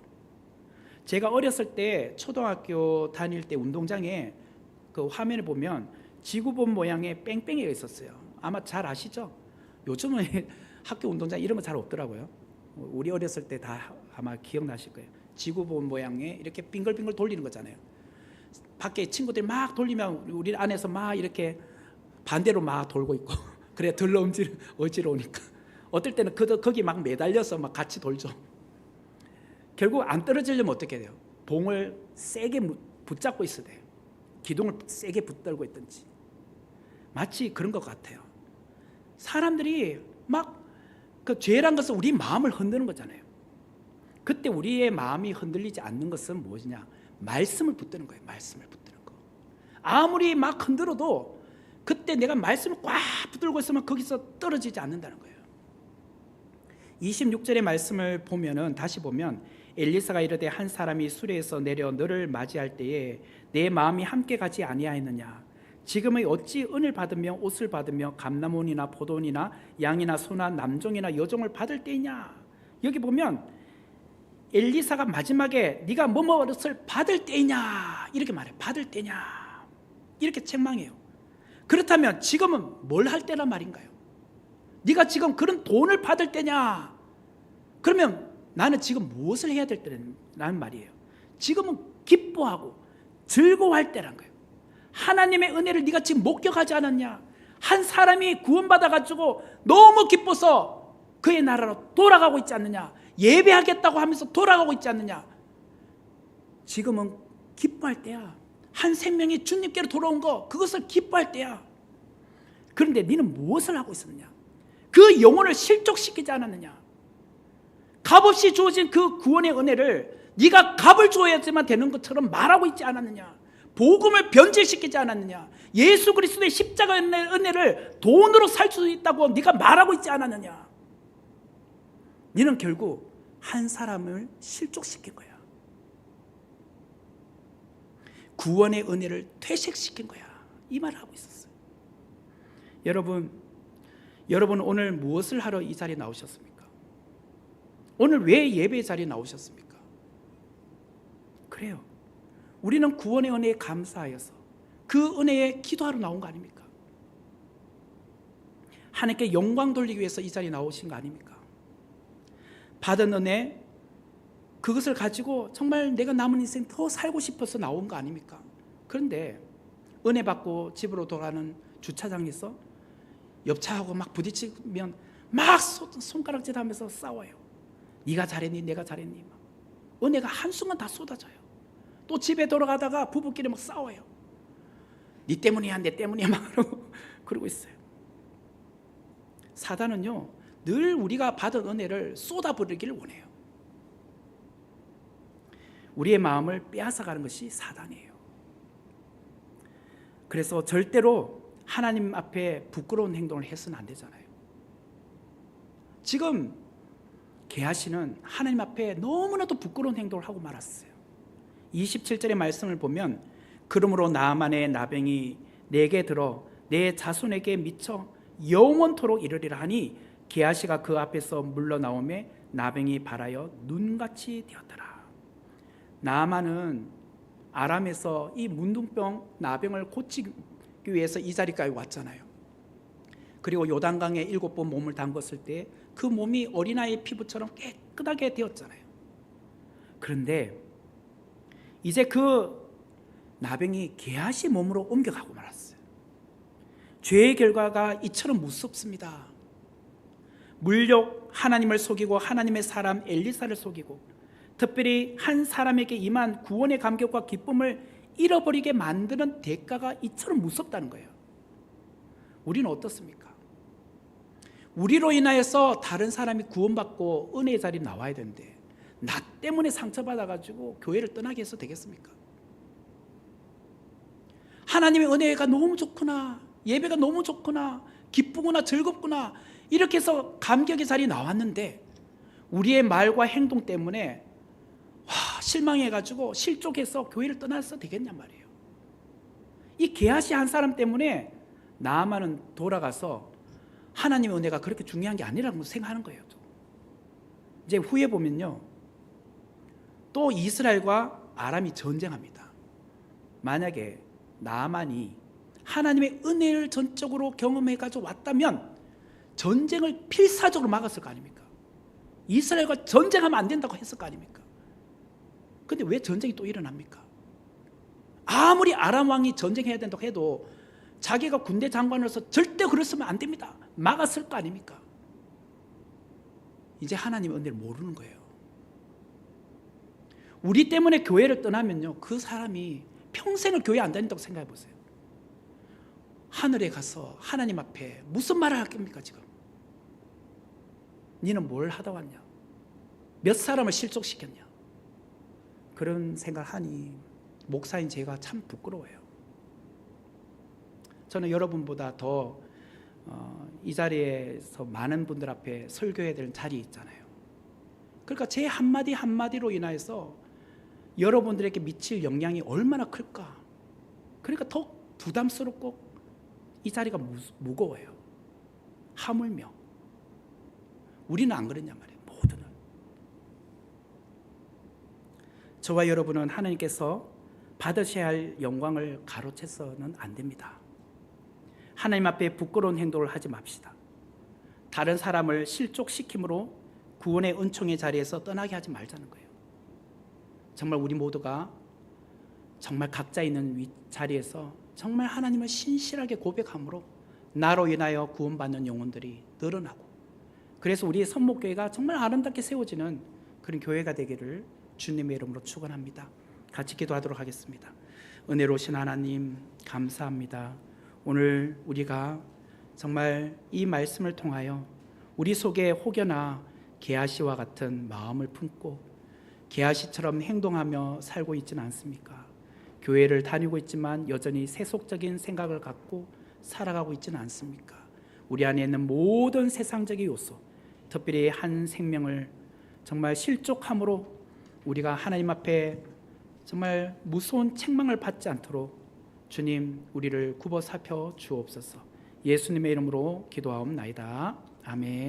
[SPEAKER 1] 제가 어렸을 때 초등학교 다닐 때 운동장에 그 화면을 보면 지구본 모양의 뺑뺑이가 있었어요. 아마 잘 아시죠? 요즘은 학교 운동장 이런 거 잘 없더라고요. 우리 어렸을 때 다 아마 기억나실 거예요. 지구본 모양의 이렇게 빙글빙글 돌리는 거잖아요. 밖에 친구들이 막 돌리면 우리 안에서 막 이렇게 반대로 막 돌고 있고 그래야 덜 어지러우니까. 어떨 때는 거기 막 매달려서 막 같이 돌죠. 결국 안 떨어지려면 어떻게 돼요? 봉을 세게 붙잡고 있어야 돼요. 기둥을 세게 붙들고 있든지. 마치 그런 것 같아요. 사람들이 막 그 죄란 것은 우리 마음을 흔드는 거잖아요. 그때 우리의 마음이 흔들리지 않는 것은 무엇이냐? 말씀을 붙드는 거예요. 말씀을 붙드는 거. 아무리 막 흔들어도 그때 내가 말씀을 꽉 붙들고 있으면 거기서 떨어지지 않는다는 거예요. 26절의 말씀을 보면은 다시 보면 엘리사가 이르되 한 사람이 수레에서 내려 너를 맞이할 때에 내 마음이 함께 가지 아니하였느냐? 지금의 어찌 은을 받으며 옷을 받으며 감람원이나 포도원이나 양이나 소나 남종이나 여종을 받을 때이냐? 여기 보면 엘리사가 마지막에 네가 뭐뭐를 받을 때이냐 이렇게 말해. 받을 때냐 이렇게 책망해요. 그렇다면 지금은 뭘 할 때란 말인가요? 네가 지금 그런 돈을 받을 때냐? 그러면 나는 지금 무엇을 해야 될 때라는 말이에요. 지금은 기뻐하고 즐거워할 때란 거예요. 하나님의 은혜를 네가 지금 목격하지 않았냐? 한 사람이 구원받아가지고 너무 기뻐서 그의 나라로 돌아가고 있지 않느냐? 예배하겠다고 하면서 돌아가고 있지 않느냐? 지금은 기뻐할 때야. 한 생명이 주님께로 돌아온 거 그것을 기뻐할 때야. 그런데 너는 무엇을 하고 있었느냐? 그 영혼을 실족시키지 않았느냐? 값없이 주어진 그 구원의 은혜를 네가 값을 줘야지만 되는 것처럼 말하고 있지 않았느냐? 복음을 변질시키지 않았느냐? 예수 그리스도의 십자가의 은혜를 돈으로 살 수 있다고 네가 말하고 있지 않았느냐? 너는 결국 한 사람을 실족시킨 거야. 구원의 은혜를 퇴색시킨 거야. 이 말을 하고 있었어요. 여러분 오늘 무엇을 하러 이 자리에 나오셨습니까? 오늘 왜 예배 자리에 나오셨습니까? 그래요. 우리는 구원의 은혜에 감사하여서 그 은혜에 기도하러 나온 거 아닙니까? 하나님께 영광 돌리기 위해서 이 자리에 나오신 거 아닙니까? 받은 은혜 그것을 가지고 정말 내가 남은 인생 더 살고 싶어서 나온 거 아닙니까? 그런데 은혜 받고 집으로 돌아가는 주차장에서 옆차하고 막 부딪히면 막 손가락질 하면서 싸워요. 네가 잘했니? 내가 잘했니? 막. 은혜가 한순간 다 쏟아져요. 또 집에 돌아가다가 부부끼리 막 싸워요. 네 때문이야 내 때문이야 막 그러고 있어요. 사단은요 늘 우리가 받은 은혜를 쏟아부르기를 원해요. 우리의 마음을 빼앗아가는 것이 사단이에요. 그래서 절대로 하나님 앞에 부끄러운 행동을 해서는 안 되잖아요. 지금 게하시는 하나님 앞에 너무나도 부끄러운 행동을 하고 말았어요. 27절의 말씀을 보면 그러므로 나아만의 나병이 내게 들어 내 자손에게 미쳐 영원토록 이르리라 하니 게하시가 그 앞에서 물러나오매 나병이 발하여 눈같이 되었더라. 나아만은 아람에서 이 문둥병 나병을 고치기 위해서 이 자리까지 왔잖아요. 그리고 요단강에 7번 몸을 담궜을 때 그 몸이 어린아이의 피부처럼 깨끗하게 되었잖아요. 그런데 이제 그 나병이 게하시 몸으로 옮겨가고 말았어요. 죄의 결과가 이처럼 무섭습니다. 물욕, 하나님을 속이고 하나님의 사람 엘리사를 속이고 특별히 한 사람에게 임한 구원의 감격과 기쁨을 잃어버리게 만드는 대가가 이처럼 무섭다는 거예요. 우리는 어떻습니까? 우리로 인하여서 다른 사람이 구원받고 은혜의 자리에 나와야 되는데 나 때문에 상처받아가지고 교회를 떠나게 해서 되겠습니까? 하나님의 은혜가 너무 좋구나, 예배가 너무 좋구나, 기쁘구나, 즐겁구나 이렇게 해서 감격의 자리에 나왔는데 우리의 말과 행동 때문에 실망해가지고 실족해서 교회를 떠나서 되겠냔 말이에요. 이 게하시 한 사람 때문에 나아만은 돌아가서 하나님의 은혜가 그렇게 중요한 게 아니라고 생각하는 거예요. 이제 후에 보면요, 또 이스라엘과 아람이 전쟁합니다. 만약에 나만이 하나님의 은혜를 전적으로 경험해가지고 왔다면 전쟁을 필사적으로 막았을 거 아닙니까? 이스라엘과 전쟁하면 안 된다고 했을 거 아닙니까? 근데 왜 전쟁이 또 일어납니까? 아무리 아람 왕이 전쟁해야 된다고 해도 자기가 군대 장관으로서 절대 그랬으면 안 됩니다. 막았을 거 아닙니까? 이제 하나님의 은혜를 모르는 거예요. 우리 때문에 교회를 떠나면요, 그 사람이 평생을 교회 안 다닌다고 생각해 보세요. 하늘에 가서 하나님 앞에 무슨 말을 하겠습니까? 지금 니는 뭘 하다 왔냐? 몇 사람을 실족시켰냐? 그런 생각하니 목사인 제가 참 부끄러워요. 저는 여러분보다 더 이 자리에서 많은 분들 앞에 설교해야 되는 자리에 있잖아요. 그러니까 제 한마디 한마디로 인하여서 여러분들에게 미칠 영향이 얼마나 클까? 그러니까 더 부담스럽고 이 자리가 무거워요. 하물며 우리는 안 그랬냔 말이에요. 모두는. 저와 여러분은 하나님께서 받으셔야 할 영광을 가로채서는 안 됩니다. 하나님 앞에 부끄러운 행동을 하지 맙시다. 다른 사람을 실족시킴으로 구원의 은총의 자리에서 떠나게 하지 말자는 거예요. 정말 우리 모두가 정말 각자 있는 자리에서 정말 하나님을 신실하게 고백함으로 나로 인하여 구원받는 영혼들이 늘어나고, 그래서 우리의 선목교회가 정말 아름답게 세워지는 그런 교회가 되기를 주님의 이름으로 축원합니다. 같이 기도하도록 하겠습니다. 은혜로우신 하나님 감사합니다. 오늘 우리가 정말 이 말씀을 통하여 우리 속에 혹여나 게하시와 같은 마음을 품고 게하시처럼 행동하며 살고 있지는 않습니까? 교회를 다니고 있지만 여전히 세속적인 생각을 갖고 살아가고 있지는 않습니까? 우리 안에 있는 모든 세상적인 요소, 특별히 한 생명을 정말 실족함으로 우리가 하나님 앞에 정말 무서운 책망을 받지 않도록 주님 우리를 굽어 살펴 주옵소서. 예수님의 이름으로 기도하옵나이다. 아멘.